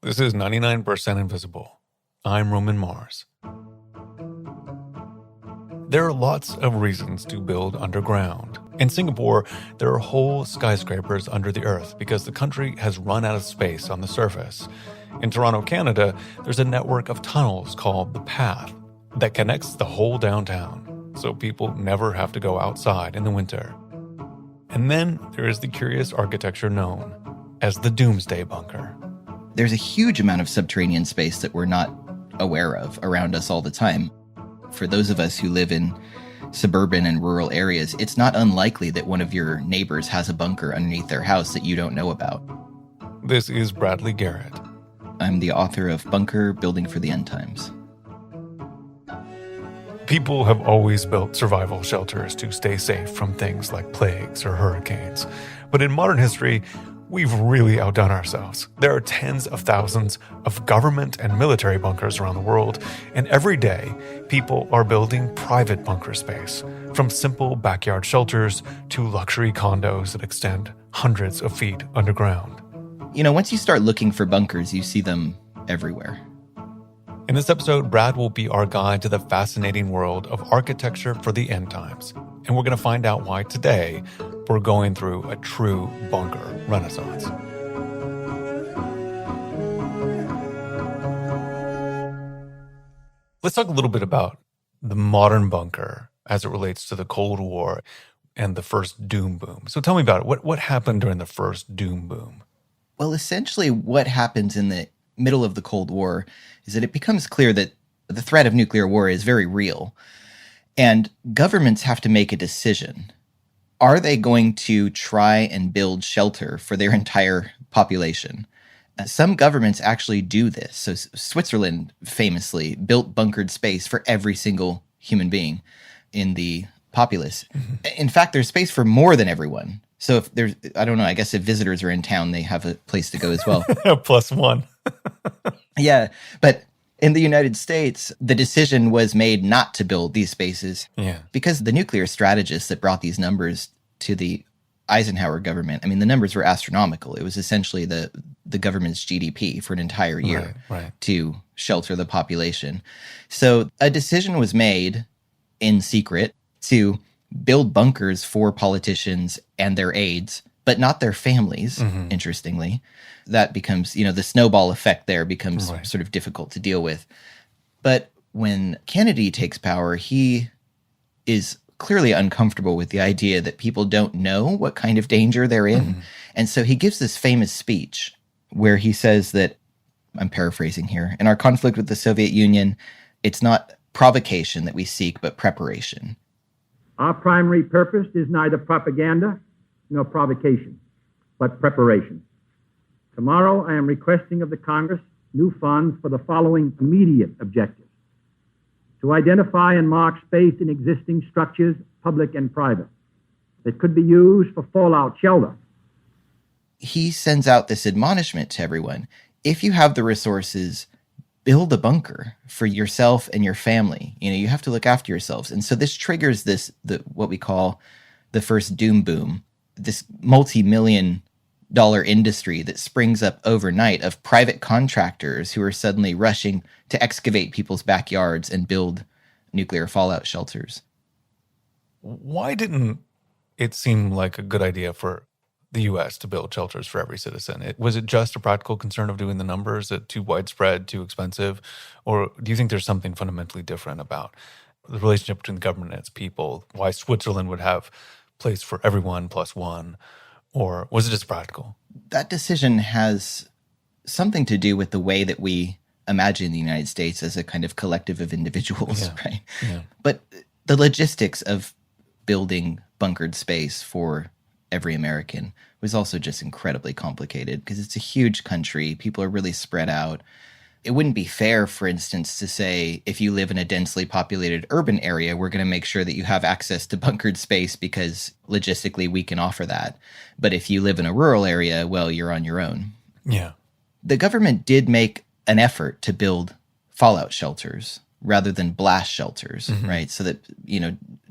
This is 99% Invisible. I'm Roman Mars. There are lots of reasons to build underground. In Singapore, there are whole skyscrapers under the earth because the country has run out of space on the surface. In Toronto, Canada, there's a network of tunnels called the Path that connects the whole downtown, so people never have to go outside in the winter. And then there is the curious architecture known as the Doomsday Bunker. There's a huge amount of subterranean space that we're not aware of around us all the time. For those of us who live in suburban and rural areas, it's not unlikely that one of your neighbors has a bunker underneath their house that you don't know about. This is Bradley Garrett. I'm the author of Bunker Building for the End Times. People have always built survival shelters to stay safe from things like plagues or hurricanes. But in modern history, we've really outdone ourselves. There are tens of thousands of government and military bunkers around the world, and every day, people are building private bunker space, from simple backyard shelters to luxury condos that extend hundreds of feet underground. You know, once you start looking for bunkers, you see them everywhere. In this episode, Brad will be our guide to the fascinating world of architecture for the end times, and we're going to find out why today we're going through a true bunker renaissance. Let's talk a little bit about the modern bunker as it relates to the Cold War and the first doom boom. So tell me about it. What happened during the first doom boom? Well, essentially what happens in the middle of the Cold War is that it becomes clear that the threat of nuclear war is very real. And governments have to make a decision. Are they going to try and build shelter for their entire population? Some governments actually do this. So Switzerland famously built bunkered space for every single human being in the populace. Mm-hmm. In fact, there's space for more than everyone. So if there's, I don't know, I guess if visitors are in town, they have a place to go as well. +1. Yeah, but in the United States, the decision was made not to build these spaces because the nuclear strategists that brought these numbers to the Eisenhower government, I mean, the numbers were astronomical. It was essentially the government's GDP for an entire year to shelter the population. So a decision was made in secret to build bunkers for politicians and their aides, but not their families, interestingly. That becomes, you know, the snowball effect there becomes sort of difficult to deal with. But when Kennedy takes power, he is clearly uncomfortable with the idea that people don't know what kind of danger they're in. And so he gives this famous speech where he says that, I'm paraphrasing here, in our conflict with the Soviet Union, it's not provocation that we seek, but preparation. Our primary purpose is neither propaganda nor provocation, but preparation. Tomorrow, I am requesting of the Congress new funds for the following immediate objectives: to identify and mark space in existing structures, public and private, that could be used for fallout shelter. He sends out this admonishment to everyone. If you have the resources, build a bunker for yourself and your family. You know, you have to look after yourselves. And so this triggers what we call the first doom boom, this multi-million-dollar industry that springs up overnight of private contractors who are suddenly rushing to excavate people's backyards and build nuclear fallout shelters. Why didn't it seem like a good idea for the U.S. to build shelters for every citizen? Was it just a practical concern of doing the numbers? Is it too widespread, too expensive? Or do you think there's something fundamentally different about the relationship between the government and its people? Why Switzerland would have place for everyone +1? Or was it just practical? That decision has something to do with the way that we imagine the United States as a kind of collective of individuals, right? Yeah. But the logistics of building bunkered space for every American was also just incredibly complicated because it's a huge country. People are really spread out. It wouldn't be fair, for instance, to say if you live in a densely populated urban area, we're going to make sure that you have access to bunkered space because logistically we can offer that. But if you live in a rural area, well, you're on your own. Yeah. The government did make an effort to build fallout shelters rather than blast shelters, right? So that,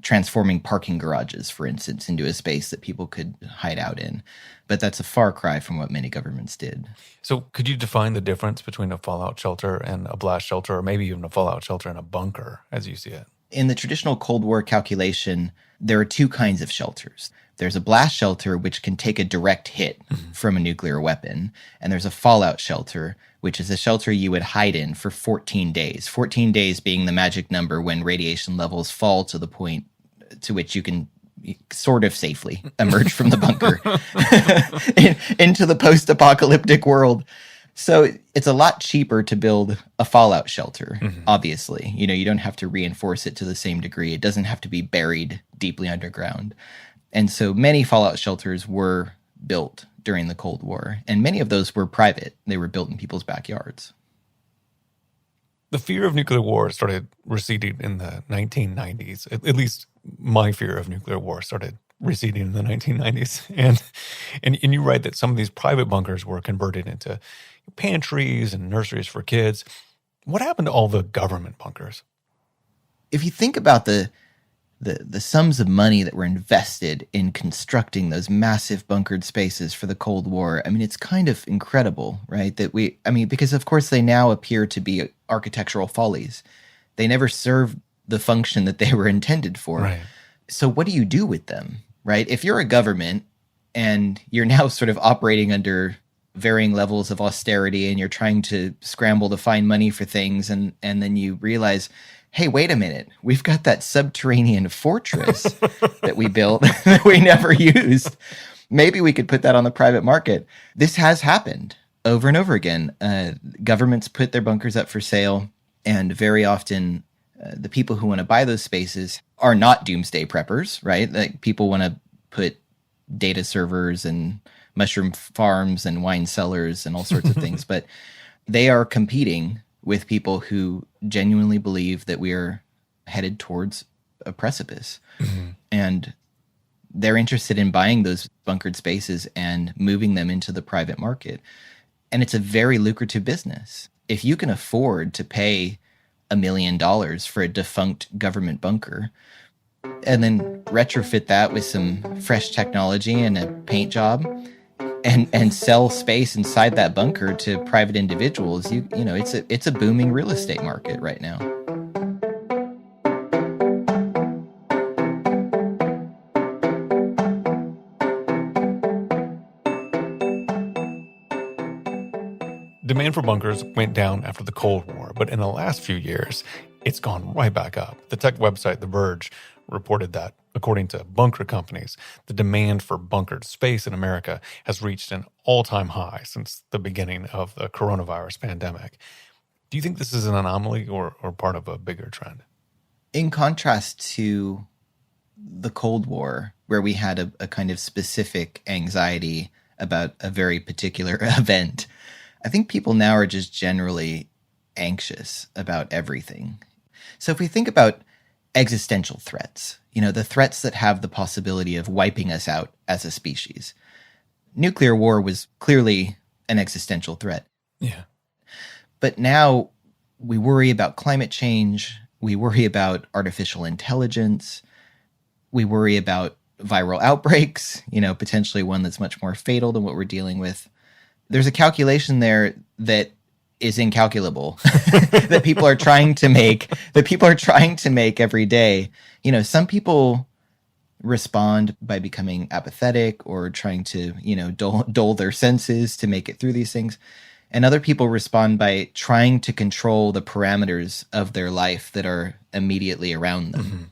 transforming parking garages, for instance, into a space that people could hide out in. But that's a far cry from what many governments did. So could you define the difference between a fallout shelter and a blast shelter, or maybe even a fallout shelter and a bunker, as you see it? In the traditional Cold War calculation, there are two kinds of shelters. There's a blast shelter, which can take a direct hit from a nuclear weapon. And there's a fallout shelter, which is a shelter you would hide in for 14 days. 14 days being the magic number when radiation levels fall to the point to which you can sort of safely emerge from the bunker into the post-apocalyptic world. So it's a lot cheaper to build a fallout shelter, obviously. You don't have to reinforce it to the same degree. It doesn't have to be buried deeply underground. And so many fallout shelters were built during the Cold War, and many of those were private. They were built in people's backyards. The fear of nuclear war started receding in the 1990s. At least my fear of nuclear war started receding in the 1990s. And you write that some of these private bunkers were converted into pantries and nurseries for kids. What happened to all the government bunkers? If you think about the sums of money that were invested in constructing those massive bunkered spaces for the Cold War, it's kind of incredible, right? Because of course they now appear to be architectural follies. They never served the function that they were intended for. Right. So what do you do with them, right? If you're a government and you're now sort of operating under varying levels of austerity and you're trying to scramble to find money for things, and then you realize, hey, wait a minute, we've got that subterranean fortress that we built that we never used. Maybe we could put that on the private market. This has happened over and over again. Governments put their bunkers up for sale, and very often the people who want to buy those spaces are not doomsday preppers, right? Like, people want to put data servers and mushroom farms and wine cellars and all sorts of things, but they are competing with people who genuinely believe that we are headed towards a precipice. And they're interested in buying those bunkered spaces and moving them into the private market. And it's a very lucrative business. If you can afford to pay $1 million for a defunct government bunker and then retrofit that with some fresh technology and a paint job, and sell space inside that bunker to private individuals, it's a booming real estate market right now. Demand for bunkers went down after the Cold War, but in the last few years, it's gone right back up. The tech website The Verge reported that, according to bunker companies, the demand for bunkered space in America has reached an all-time high since the beginning of the coronavirus pandemic. Do you think this is an anomaly or part of a bigger trend? In contrast to the Cold War, where we had a kind of specific anxiety about a very particular event, I think people now are just generally anxious about everything. So if we think about existential threats, the threats that have the possibility of wiping us out as a species, nuclear war was clearly an existential threat. Yeah. But now we worry about climate change, we worry about artificial intelligence, we worry about viral outbreaks, potentially one that's much more fatal than what we're dealing with. There's a calculation there that is incalculable that people are trying to make every day. Some people respond by becoming apathetic or trying to, dull their senses to make it through these things. And other people respond by trying to control the parameters of their life that are immediately around them.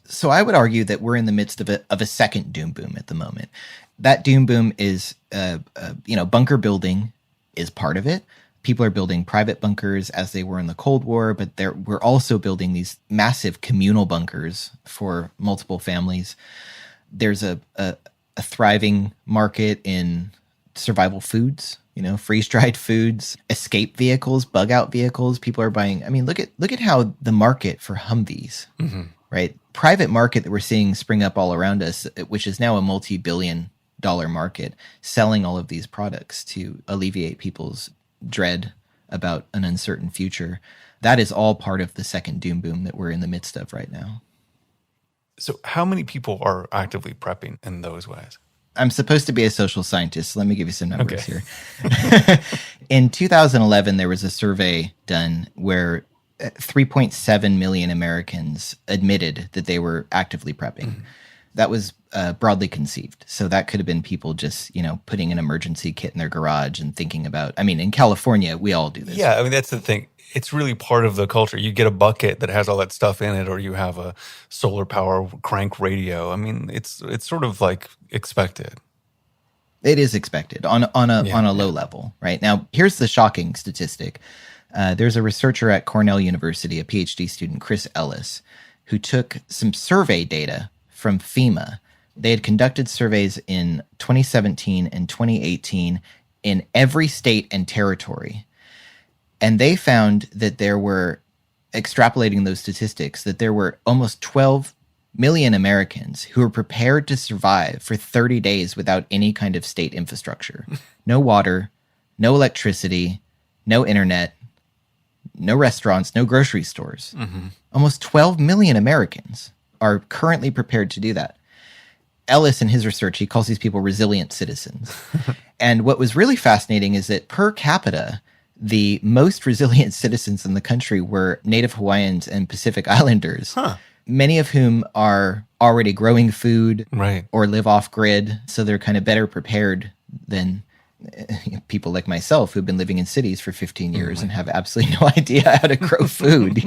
So I would argue that we're in the midst of a second doom boom at the moment. That doom boom is, bunker building is part of it. People are building private bunkers as they were in the Cold War, but we're also building these massive communal bunkers for multiple families. There's a thriving market in survival foods, freeze-dried foods, escape vehicles, bug-out vehicles. People are buying. Look at how the market for Humvees, right? Private market that we're seeing spring up all around us, which is now a multi-billion-dollar market, selling all of these products to alleviate people's dread about an uncertain future. That is all part of the second doom boom that we're in the midst of right now. So how many people are actively prepping in those ways? I'm supposed to be a social scientist, so let me give you some numbers here. In 2011, there was a survey done where 3.7 million Americans admitted that they were actively prepping. Mm-hmm. That was broadly conceived. So that could have been people just, putting an emergency kit in their garage and thinking about, in California, we all do this. Yeah, that's the thing. It's really part of the culture. You get a bucket that has all that stuff in it, or you have a solar power crank radio. It's sort of like expected. It is expected on a low level, right? Now, here's the shocking statistic. There's a researcher at Cornell University, a PhD student, Chris Ellis, who took some survey data from FEMA. They had conducted surveys in 2017 and 2018 in every state and territory. And they found that there were, extrapolating those statistics, that there were almost 12 million Americans who were prepared to survive for 30 days without any kind of state infrastructure. No water, no electricity, no internet, no restaurants, no grocery stores. Mm-hmm. Almost 12 million Americans are currently prepared to do that. Ellis, in his research, he calls these people resilient citizens. And what was really fascinating is that per capita, the most resilient citizens in the country were Native Hawaiians and Pacific Islanders, many of whom are already growing food or live off grid. So they're kind of better prepared than people like myself who've been living in cities for 15 years and have absolutely no idea how to grow food,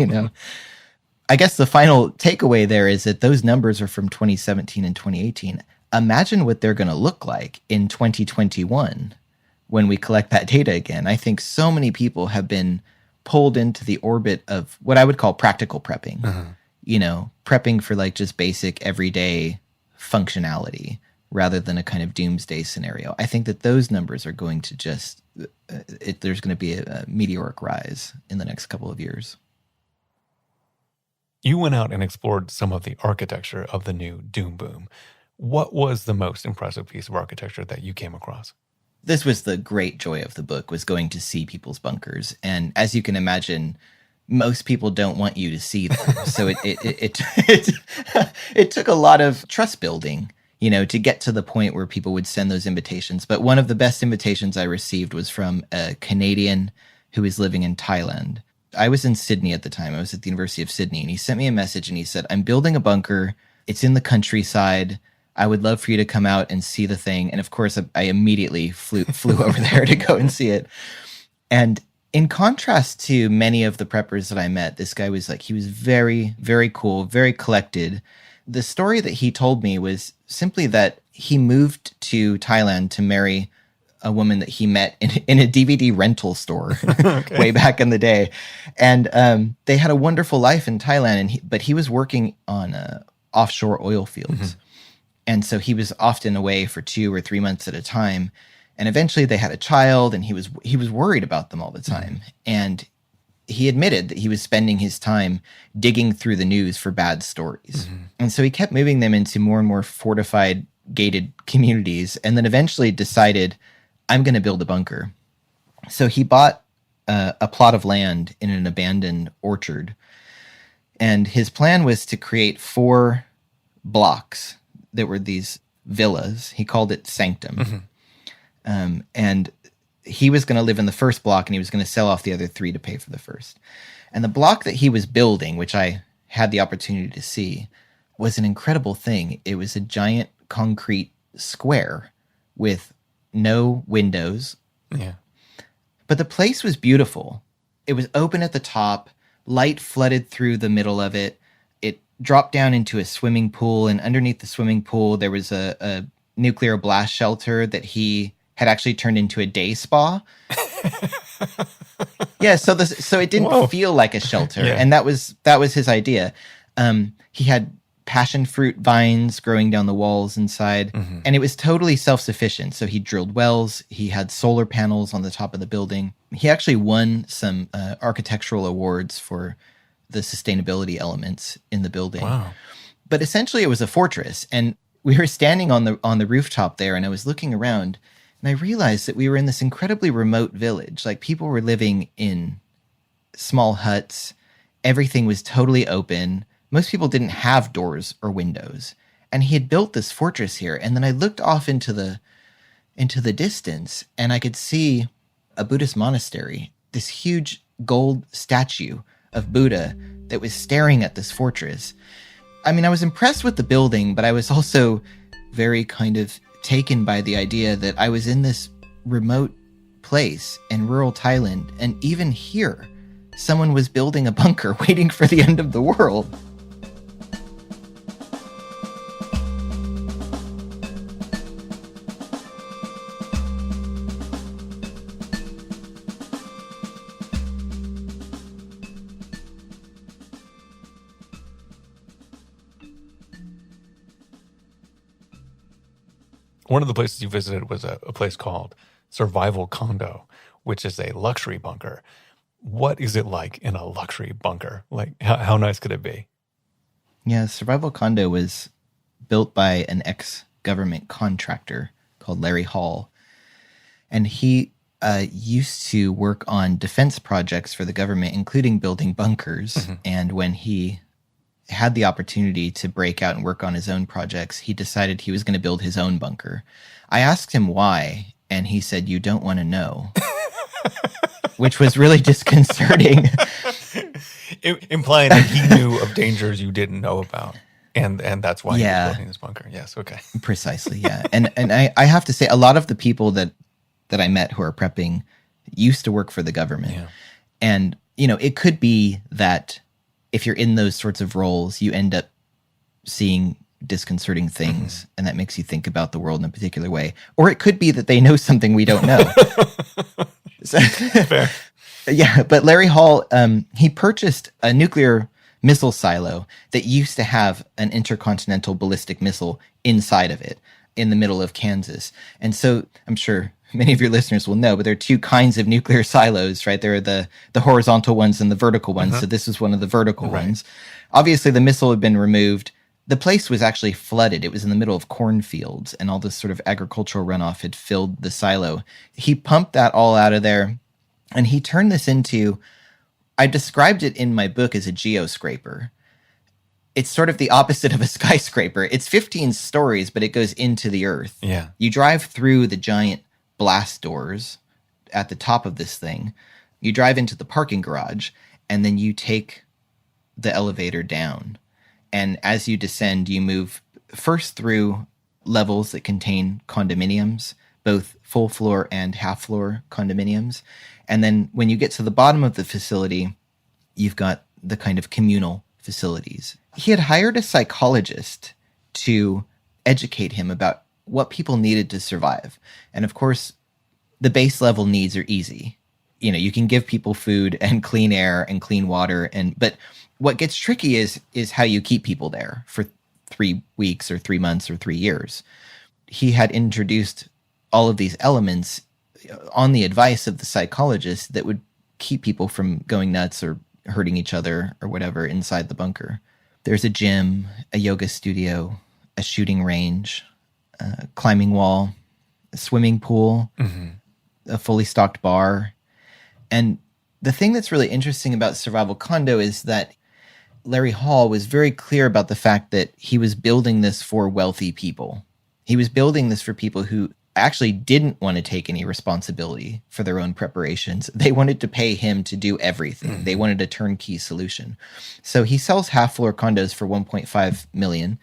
I guess the final takeaway there is that those numbers are from 2017 and 2018. Imagine what they're going to look like in 2021 when we collect that data again. I think so many people have been pulled into the orbit of what I would call practical prepping, prepping for like just basic everyday functionality rather than a kind of doomsday scenario. I think that those numbers are going to there's going to be a meteoric rise in the next couple of years. You went out and explored some of the architecture of the new doom boom. What was the most impressive piece of architecture that you came across? This was the great joy of the book, was going to see people's bunkers. And as you can imagine, most people don't want you to see them. So it took a lot of trust building, to get to the point where people would send those invitations. But one of the best invitations I received was from a Canadian who is living in Thailand. I was in Sydney at the time. I was at the University of Sydney, and he sent me a message and he said, I'm building a bunker. It's in the countryside. I would love for you to come out and see the thing. And of course, I immediately flew over there to go and see it. And in contrast to many of the preppers that I met, this guy was he was very, very cool, very collected. The story that he told me was simply that he moved to Thailand to marry a woman that he met in a DVD rental store way back in the day. And they had a wonderful life in Thailand, but he was working on offshore oil fields. Mm-hmm. And so he was often away for 2 or 3 months at a time. And eventually they had a child, and he was worried about them all the time. Mm-hmm. And he admitted that he was spending his time digging through the news for bad stories. Mm-hmm. And so he kept moving them into more and more fortified, gated communities, and then eventually decided, I'm going to build a bunker. So he bought a plot of land in an abandoned orchard. And his plan was to create 4 blocks that were these villas. He called it Sanctum. Mm-hmm. And he was going to live in the first block, and he was going to sell off the other 3 to pay for the first. And the block that he was building, which I had the opportunity to see, was an incredible thing. It was a giant concrete square with no windows. Yeah. But the place was beautiful. It was open at the top. Light flooded through the middle of it. It dropped down into a swimming pool, and underneath the swimming pool, there was a nuclear blast shelter that he had actually turned into a day spa. Yeah, so it didn't feel like a shelter, and that was his idea. He had passion fruit vines growing down the walls inside, mm-hmm. and it was totally self-sufficient. So he drilled wells. He had solar panels on the top of the building. He actually won some architectural awards for the sustainability elements in the building. Wow. But essentially, it was a fortress, and we were standing on the rooftop there, and I was looking around, And I realized that we were in this incredibly remote village. Like, people were living in small huts. Everything was totally open. Most people didn't have doors or windows. And he had built this fortress here. And then I looked off into the distance, and I could see a Buddhist monastery, this huge gold statue of Buddha that was staring at this fortress. I mean, I was impressed with the building, but I was also very kind of taken by the idea that I was in this remote place in rural Thailand, and even here, someone was building a bunker waiting for the end of the world. One of the places you visited was a place called Survival Condo, which is a luxury bunker. What is it like in a luxury bunker? Like, how nice could it be? Yeah, Survival Condo was built by an ex-government contractor called Larry Hall. And he used to work on defense projects for the government, including building bunkers. Mm-hmm. And when he had the opportunity to break out and work on his own projects, he decided he was going to build his own bunker. I asked him why, and he said, "You don't want to know," which was really disconcerting. Implying that he knew of dangers you didn't know about. And that's why he was building this bunker. Yes, okay. Precisely, yeah. And I have to say, a lot of the people that I met who are prepping used to work for the government. Yeah. And, it could be that if you're in those sorts of roles, you end up seeing disconcerting things, mm-hmm. and that makes you think about the world in a particular way. Or it could be that they know something we don't know. Fair. Yeah, but Larry Hall, he purchased a nuclear missile silo that used to have an intercontinental ballistic missile inside of it in the middle of Kansas. And so I'm sure many of your listeners will know, but there are two kinds of nuclear silos, right? There are the horizontal ones and the vertical ones. Uh-huh. So this is one of the vertical ones. Obviously, the missile had been removed. The place was actually flooded. It was in the middle of cornfields, and all this sort of agricultural runoff had filled the silo. He pumped that all out of there, and he turned this into, I described it in my book as a geoscraper. It's sort of the opposite of a skyscraper. It's 15 stories, but it goes into the earth. Yeah. You drive through the giant blast doors at the top of this thing. You drive into the parking garage, and then you take the elevator down. And as you descend, you move first through levels that contain condominiums, both full floor and half floor condominiums. And then when you get to the bottom of the facility, you've got the kind of communal facilities. He had hired a psychologist to educate him about what people needed to survive. And of course, the base level needs are easy. You can give people food and clean air and clean water. But what gets tricky is how you keep people there for 3 weeks or 3 months or 3 years. He had introduced all of these elements on the advice of the psychologist that would keep people from going nuts or hurting each other or whatever inside the bunker. There's a gym, a yoga studio, a shooting range, a climbing wall, a swimming pool, mm-hmm. a fully stocked bar. And the thing that's really interesting about Survival Condo is that Larry Hall was very clear about the fact that he was building this for wealthy people. He was building this for people who actually didn't want to take any responsibility for their own preparations. They wanted to pay him to do everything. Mm-hmm. They wanted a turnkey solution. So he sells half-floor condos for $1.5 million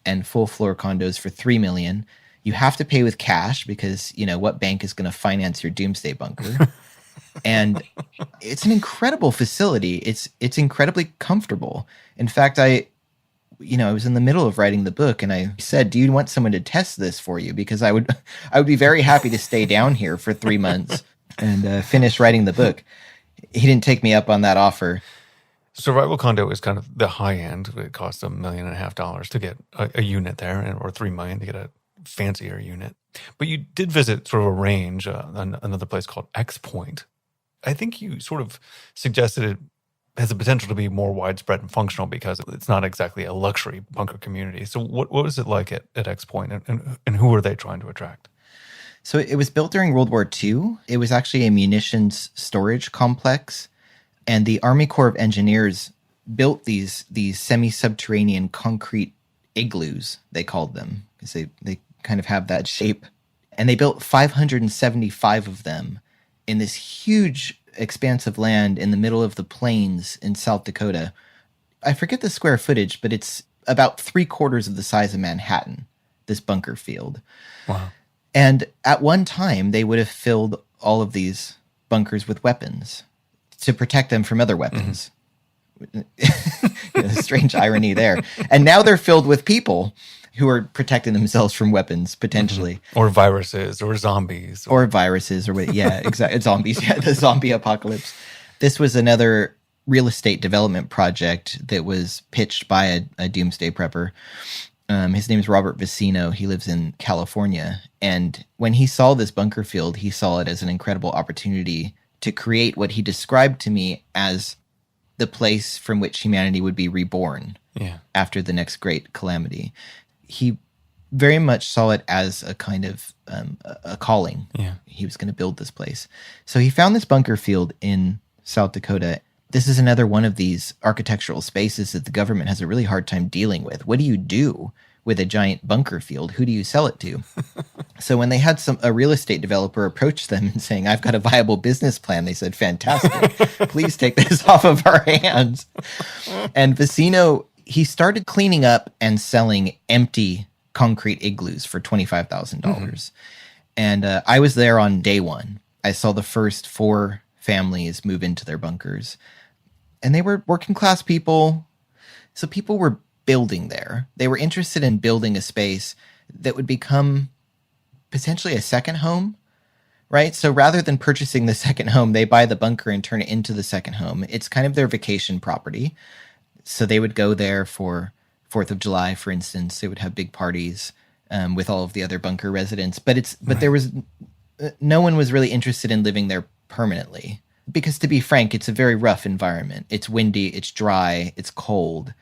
and full-floor condos for $3 million. You have to pay with cash because, what bank is going to finance your doomsday bunker? And it's an incredible facility. It's incredibly comfortable. In fact, I was in the middle of writing the book, and I said, "Do you want someone to test this for you? Because I would be very happy to stay down here for 3 months and finish writing the book." He didn't take me up on that offer. Survival Condo is kind of the high end. It costs $1.5 million to get a unit there, or $3 million to get a fancier unit. But you did visit sort of a range, another place called X Point. I think you sort of suggested it has the potential to be more widespread and functional because it's not exactly a luxury bunker community. So what was it like at X Point, and who are they trying to attract? So it was built during World War II. It was actually a munitions storage complex. And the Army Corps of Engineers built these semi-subterranean concrete igloos, they called them, because they kind of have that shape. And they built 575 of them in this huge expanse of land in the middle of the plains in South Dakota. I forget the square footage, but it's about 3/4 of the size of Manhattan, this bunker field. Wow. And at one time, they would have filled all of these bunkers with weapons to protect them from other weapons. Strange irony there. And now they're filled with people who are protecting themselves from weapons, potentially. Or viruses, or zombies. Or viruses, exactly. Zombies, the zombie apocalypse. This was another real estate development project that was pitched by a doomsday prepper. His name is Robert Vicino. He lives in California. And when he saw this bunker field, he saw it as an incredible opportunity to create what he described to me as the place from which humanity would be reborn after the next great calamity. He very much saw it as a kind of a calling. Yeah. He was going to build this place. So he found this bunker field in South Dakota. This is another one of these architectural spaces that the government has a really hard time dealing with. What do you do with a giant bunker field? Who do you sell it to? So when they had a real estate developer approach them and saying, I've got a viable business plan, they said, fantastic, please take this off of our hands. And Vicino, he started cleaning up and selling empty concrete igloos for $25,000. Mm-hmm. And I was there on day one. I saw the first 4 families move into their bunkers. And they were working class people. So people were building there. They were interested in building a space that would become potentially a second home, right? So rather than purchasing the second home, they buy the bunker and turn it into the second home. It's kind of their vacation property. So they would go there for 4th of July, for instance. They would have big parties with all of the other bunker residents. But there was no one was really interested in living there permanently. Because to be frank, it's a very rough environment. It's windy, it's dry, it's cold.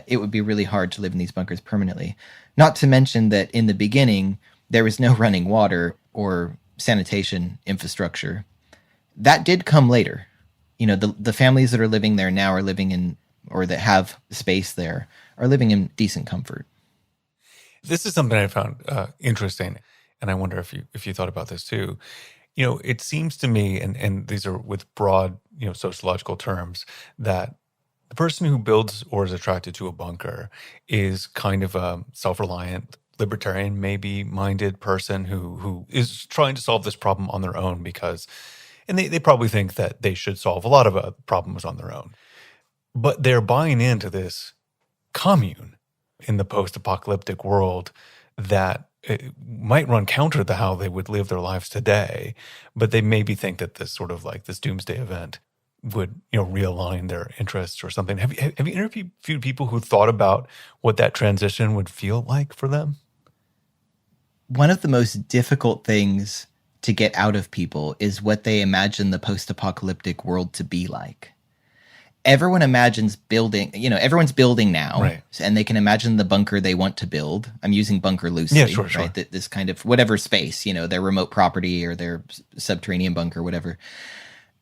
It would be really hard to live in these bunkers permanently. Not to mention that in the beginning, there was no running water or sanitation infrastructure. That did come later. You know, the families that are living there now are living in, or that have space there, are living in decent comfort. This is something I found interesting, and I wonder if you thought about this too. You know, it seems to me, and these are with broad, sociological terms, that the person who builds or is attracted to a bunker is kind of a self-reliant, libertarian, maybe minded person who is trying to solve this problem on their own and they probably think that they should solve a lot of problems on their own. But they're buying into this commune in the post-apocalyptic world that it might run counter to how they would live their lives today, but they maybe think that this sort of like this doomsday event would, realign their interests or something. Have you interviewed people who thought about what that transition would feel like for them? One of the most difficult things to get out of people is what they imagine the post-apocalyptic world to be like. Everyone imagines building, everyone's building now, right, and they can imagine the bunker they want to build. I'm using bunker loosely, sure. Right? This kind of whatever space, their remote property or their subterranean bunker, whatever.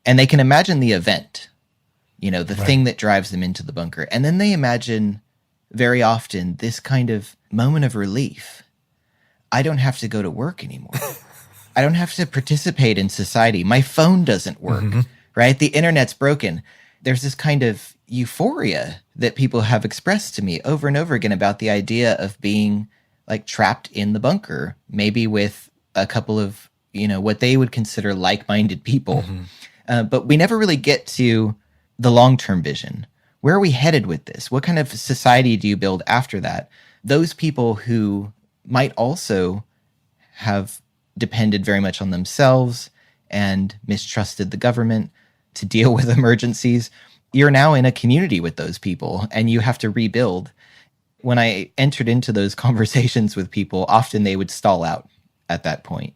And they can imagine the event, the thing that drives them into the bunker. And then they imagine very often this kind of moment of relief. I don't have to go to work anymore. I don't have to participate in society. My phone doesn't work, right? The internet's broken. There's this kind of euphoria that people have expressed to me over and over again about the idea of being like trapped in the bunker, maybe with a couple of, what they would consider like-minded people. But we never really get to the long-term vision. Where are we headed with this? What kind of society do you build after that? Those people who might also have depended very much on themselves and mistrusted the government to deal with emergencies, you're now in a community with those people and you have to rebuild. When I entered into those conversations with people, often they would stall out at that point.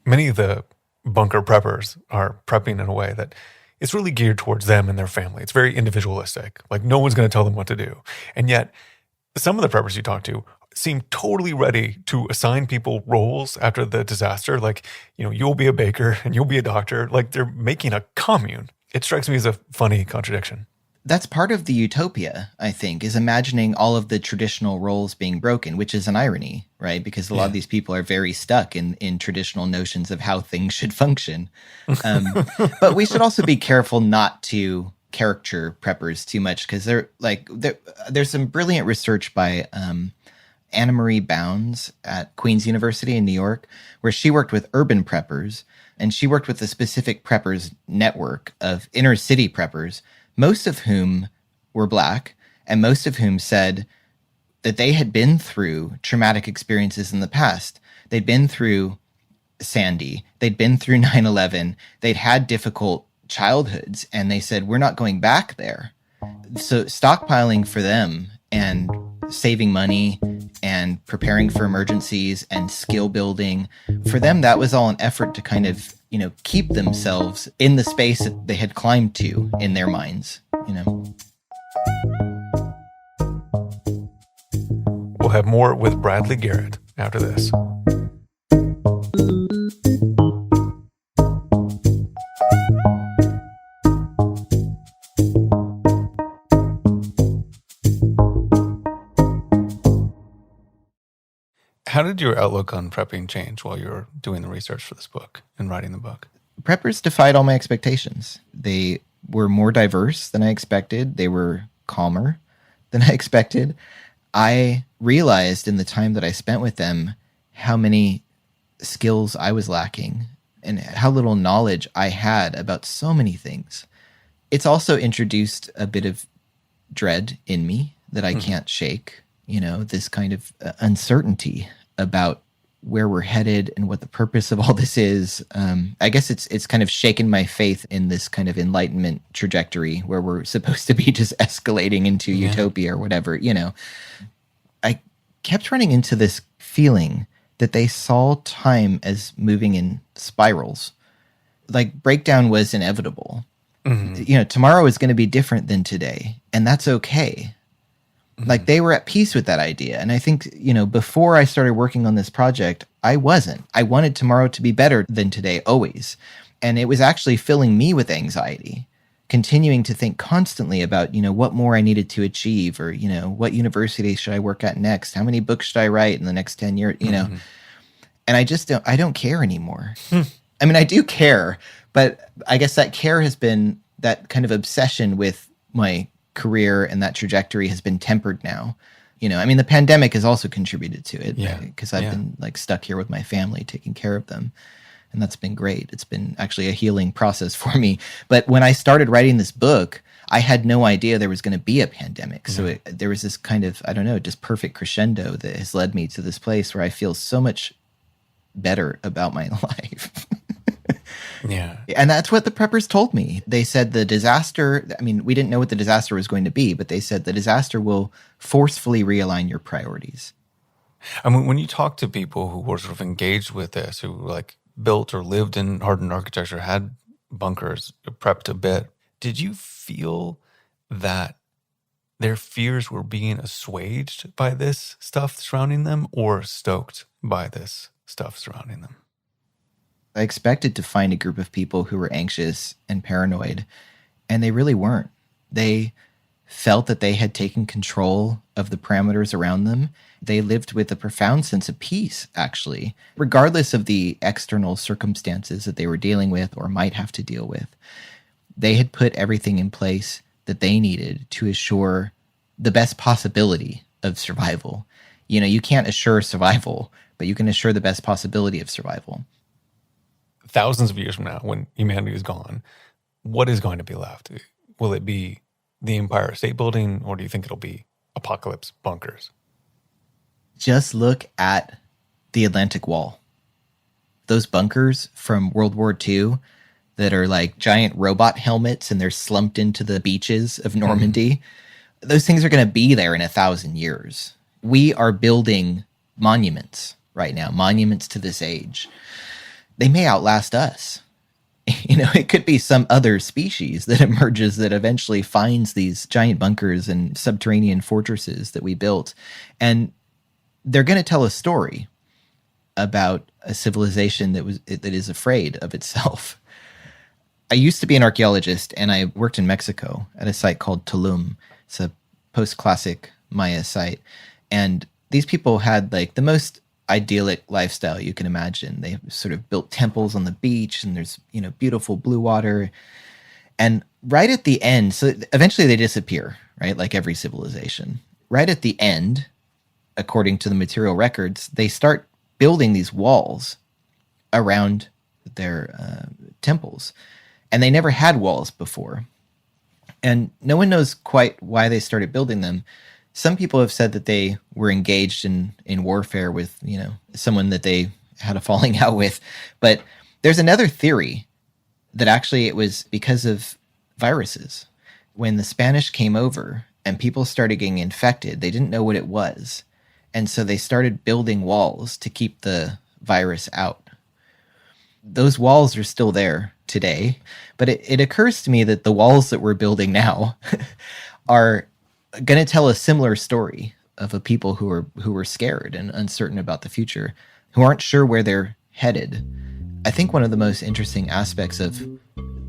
Many of the bunker preppers are prepping in a way that it's really geared towards them and their family. It's very individualistic. Like no one's going to tell them what to do. And yet some of the preppers you talk to, seem totally ready to assign people roles after the disaster. Like, you'll be a baker and you'll be a doctor. Like, they're making a commune. It strikes me as a funny contradiction. That's part of the utopia, I think, is imagining all of the traditional roles being broken, which is an irony, right? Because a lot of these people are very stuck in traditional notions of how things should function. But we should also be careful not to caricature preppers too much, because there's some brilliant research by Anna Marie Bounds at Queen's University in New York, where she worked with urban preppers, and she worked with a specific preppers network of inner city preppers, most of whom were Black, and most of whom said that they had been through traumatic experiences in the past. They'd been through Sandy. They'd been through 9/11. They'd had difficult childhoods, and they said, we're not going back there. So stockpiling for them and saving money and preparing for emergencies and skill building, for them, that was all an effort to kind of, keep themselves in the space that they had climbed to in their minds, We'll have more with Bradley Garrett after this. How did your outlook on prepping change while you were doing the research for this book and writing the book? Preppers defied all my expectations. They were more diverse than I expected. They were calmer than I expected. I realized in the time that I spent with them how many skills I was lacking and how little knowledge I had about so many things. It's also introduced a bit of dread in me that I can't shake, this kind of uncertainty about where we're headed and what the purpose of all this is. I guess it's kind of shaken my faith in this kind of enlightenment trajectory where we're supposed to be just escalating into utopia or whatever, I kept running into this feeling that they saw time as moving in spirals. Like, breakdown was inevitable. Tomorrow is going to be different than today, and that's okay. Like, they were at peace with that idea. And I think, before I started working on this project, I wasn't. I wanted tomorrow to be better than today, always. And it was actually filling me with anxiety, continuing to think constantly about, what more I needed to achieve, or, what university should I work at next? How many books should I write in the next 10 years, And I don't care anymore. I mean, I do care, but I guess that care has been, that kind of obsession with my career and that trajectory has been tempered now. The pandemic has also contributed to it, because I've been stuck here with my family, taking care of them. And that's been great. It's been actually a healing process for me. But when I started writing this book, I had no idea there was going to be a pandemic. So there was this kind of, just perfect crescendo that has led me to this place where I feel so much better about my life. Yeah. And that's what the preppers told me. They said the disaster, we didn't know what the disaster was going to be, but they said the disaster will forcefully realign your priorities. When you talk to people who were sort of engaged with this, who built or lived in hardened architecture, had bunkers, prepped a bit, did you feel that their fears were being assuaged by this stuff surrounding them, or stoked by this stuff surrounding them? I expected to find a group of people who were anxious and paranoid, and they really weren't. They felt that they had taken control of the parameters around them. They lived with a profound sense of peace, actually, regardless of the external circumstances that they were dealing with or might have to deal with. They had put everything in place that they needed to assure the best possibility of survival. You can't assure survival, but you can assure the best possibility of survival. Thousands of years from now, when humanity is gone, what is going to be left? Will it be the Empire State Building, or do you think it'll be apocalypse bunkers? Just look at the Atlantic Wall. Those bunkers from World War II that are like giant robot helmets and they're slumped into the beaches of Normandy. Those things are going to be there in 1,000 years. We are building monuments right now, monuments to this age. They may outlast us. It could be some other species that emerges that eventually finds these giant bunkers and subterranean fortresses that we built. And they're going to tell a story about a civilization that is afraid of itself. I used to be an archaeologist, and I worked in Mexico at a site called Tulum. It's a post-classic Maya site. And these people had like the most idyllic lifestyle you can imagine. They sort of built temples on the beach, and there's, beautiful blue water. And right at the end, so eventually they disappear, right? Like every civilization. Right at the end, according to the material records, they start building these walls around their temples. And they never had walls before. And no one knows quite why they started building them. Some people have said that they were engaged in warfare with, someone that they had a falling out with. But there's another theory that actually it was because of viruses. When the Spanish came over and people started getting infected, they didn't know what it was. And so they started building walls to keep the virus out. Those walls are still there today, but it occurs to me that the walls that we're building now are going to tell a similar story of a people who are scared and uncertain about the future, who aren't sure where they're headed. I think one of the most interesting aspects of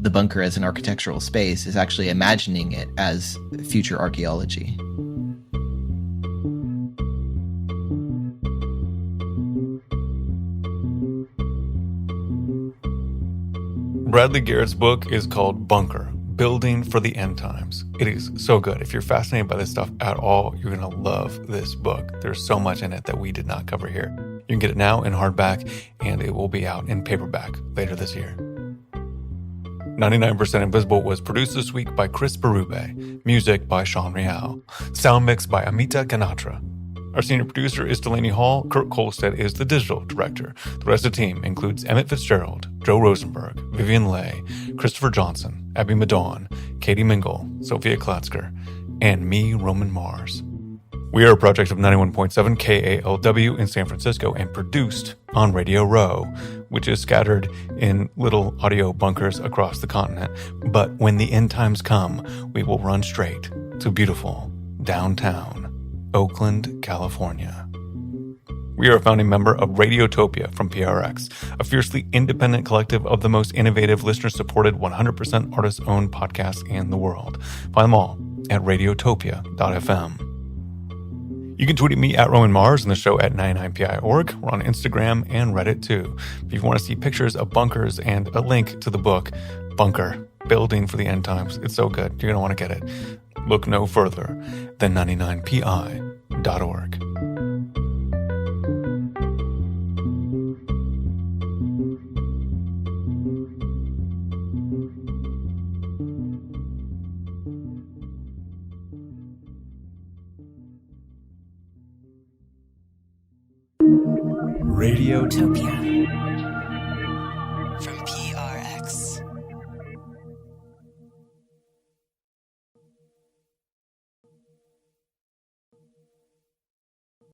the bunker as an architectural space is actually imagining it as future archaeology. Bradley Garrett's book is called Bunker, Building for the End Times. It is so good. If you're fascinated by this stuff at all, you're going to love this book. There's so much in it that we did not cover here. You can get it now in hardback, and it will be out in paperback later this year. 99% Invisible was produced this week by Chris Berube. Music by Sean Real. Sound mix by Amita Ganatra. Our senior producer is Delaney Hall. Kurt Kolstad is the digital director. The rest of the team includes Emmett Fitzgerald, Joe Rosenberg, Vivian Leigh, Christopher Johnson, Abby Madon, Katie Mingle, Sophia Klatzker, and me, Roman Mars. We are a project of 91.7 KALW in San Francisco and produced on Radio Row, which is scattered in little audio bunkers across the continent. But when the end times come, we will run straight to beautiful downtown Oakland, California. We are a founding member of Radiotopia from PRX, a fiercely independent collective of the most innovative, listener-supported, 100% artist-owned podcasts in the world. Find them all at radiotopia.fm. You can tweet at me at Roman Mars and the show at 99pi.org. We're on Instagram and Reddit too. If you want to see pictures of bunkers and a link to the book, Bunker, Building for the End Times, it's so good. You're going to want to get it. Look no further than 99pi.org. Radiotopia.